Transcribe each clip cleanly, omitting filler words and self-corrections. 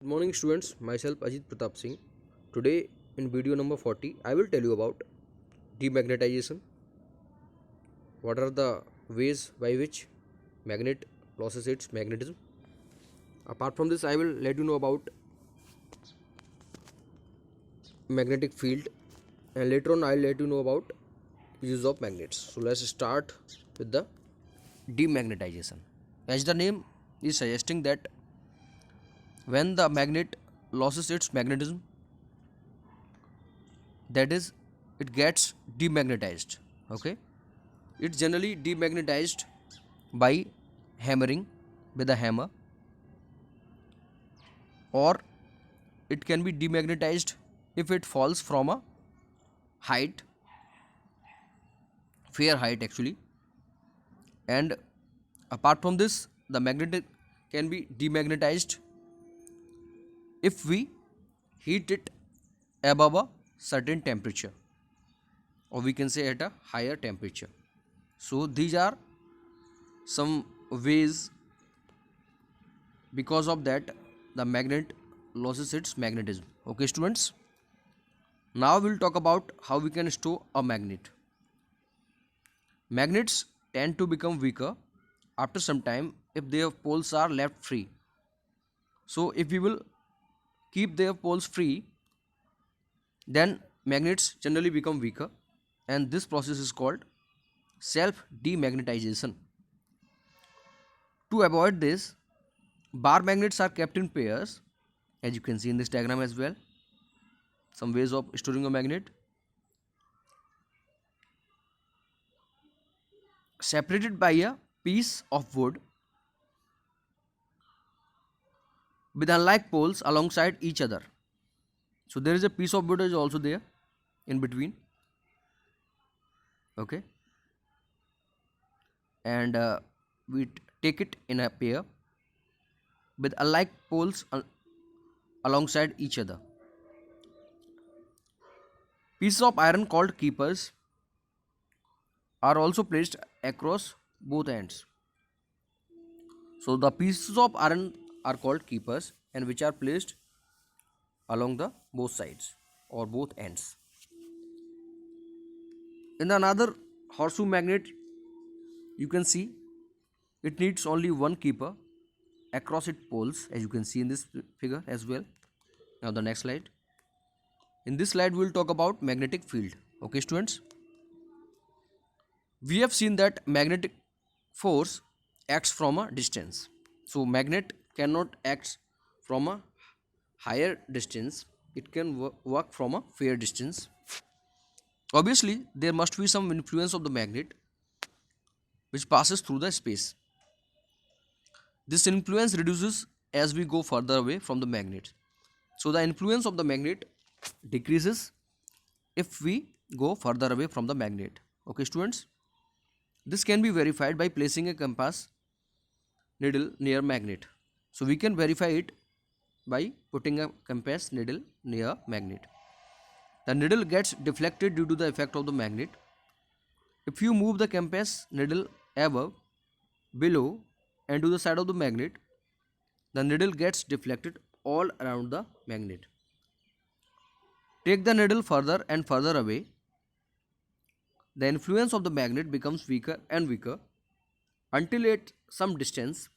Good morning students, myself Ajit Pratap Singh. Today in video number 40, I will tell you about demagnetization. What are the ways by which magnet loses its magnetism? Apart from this, I will let you know about magnetic field, and later on I'll let you know about use of magnets. So let's start with the demagnetization. As the name is suggesting that when the magnet loses its magnetism, that is, it gets demagnetized. Okay, it's generally demagnetized by hammering with a hammer, or it can be demagnetized if it falls from a height, fair height actually. And apart from this, the magnet can be demagnetized if we heat it above a certain temperature, or we can say at a higher temperature. So these are some ways because of that the magnet loses its magnetism. Okay students, now we'll talk about how we can store a magnet. Magnets tend to become weaker after some time if their poles are left free. So if we will keep their poles free, then magnets generally become weaker, and this process is called self demagnetization. To avoid this, bar magnets are kept in pairs, as you can see in this diagram as well. Some ways of storing a magnet: separated by a piece of wood with unlike poles alongside each other. So there is a piece of wood is also there in between. Okay, and we take it in a pair with unlike poles alongside each other. Pieces of iron called keepers are also placed across both ends. So the pieces of iron are called keepers, and which are placed along the both sides or both ends. In another horseshoe magnet, you can see it needs only one keeper across its poles, as you can see in this figure as well. Now the next slide. In this slide we will talk about magnetic field. Okay students, we have seen that magnetic force acts from a distance. So magnet cannot act from a higher distance, it can work from a fair distance. Obviously there must be some influence of the magnet which passes through the space. This influence reduces as we go further away from the magnet. So the influence of the magnet decreases if we go further away from the magnet. Okay students, this can be verified by placing a compass needle near magnet. So we can verify it by putting a compass needle near magnet. The needle gets deflected due to the effect of the magnet. If you move the compass needle above, below, and to the side of the magnet, the needle gets deflected all around the magnet. Take the needle further and further away, the influence of the magnet becomes weaker and weaker until at some distance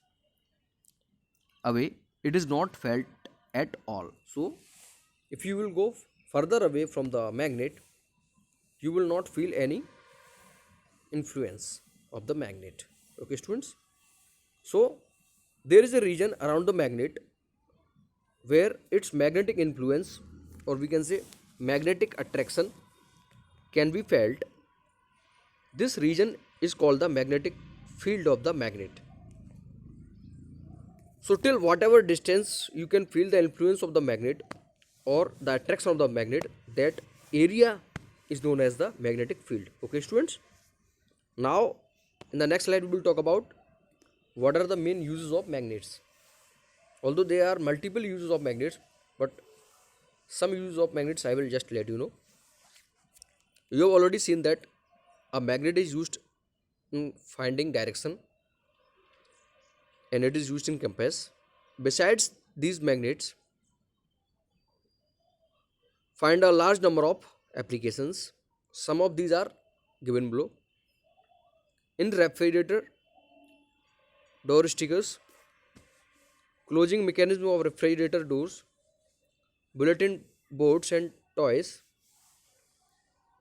away it is not felt at all. So if you will go further away from the magnet, you will not feel any influence of the magnet. Okay students, so there is a region around the magnet where its magnetic influence, or we can say magnetic attraction, can be felt. This region is called the magnetic field of the magnet. So till whatever distance you can feel the influence of the magnet or the attraction of the magnet, that area is known as the magnetic field. Okay students, now in the next slide we will talk about what are the main uses of magnets. Although there are multiple uses of magnets, but some uses of magnets I will just let you know. You have already seen that a magnet is used in finding direction, and it is used in compass. Besides these magnets, find a large number of applications. Some of these are given below. In refrigerator, door stickers, closing mechanism of refrigerator doors, bulletin boards and toys,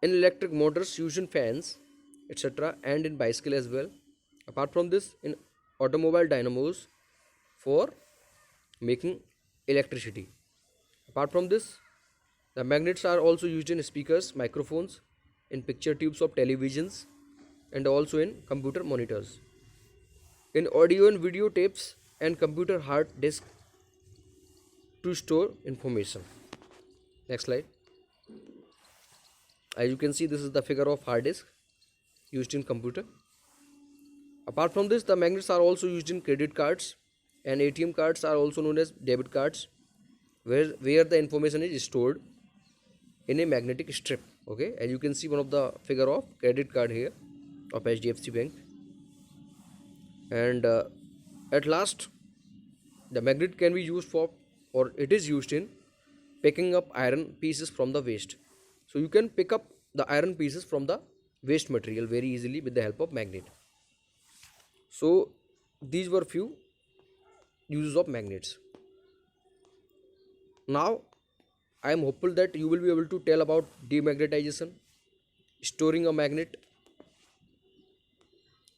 in electric motors used in fans, etc., and in bicycle as well. Apart from this, in automobile dynamos for making electricity. Apart from this, the magnets are also used in speakers, microphones, in picture tubes of televisions, and also in computer monitors, in audio and video tapes and computer hard disk to store information. Next slide. As you can see, this is the figure of hard disk used in computer. Apart from this, the magnets are also used in credit cards, and ATM cards are also known as debit cards, where the information is stored in a magnetic strip. Okay, as you can see, one of the figure of credit card here of HDFC Bank. And at last, the magnet can be used for, or it is used in picking up iron pieces from the waste. So you can pick up the iron pieces from the waste material very easily with the help of magnet. So these were few uses of magnets. Now I am hopeful that you will be able to tell about demagnetization, storing a magnet,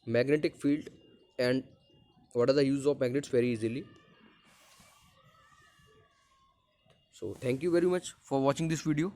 magnetic field, and what are the use of magnets very easily. So thank you very much for watching this video.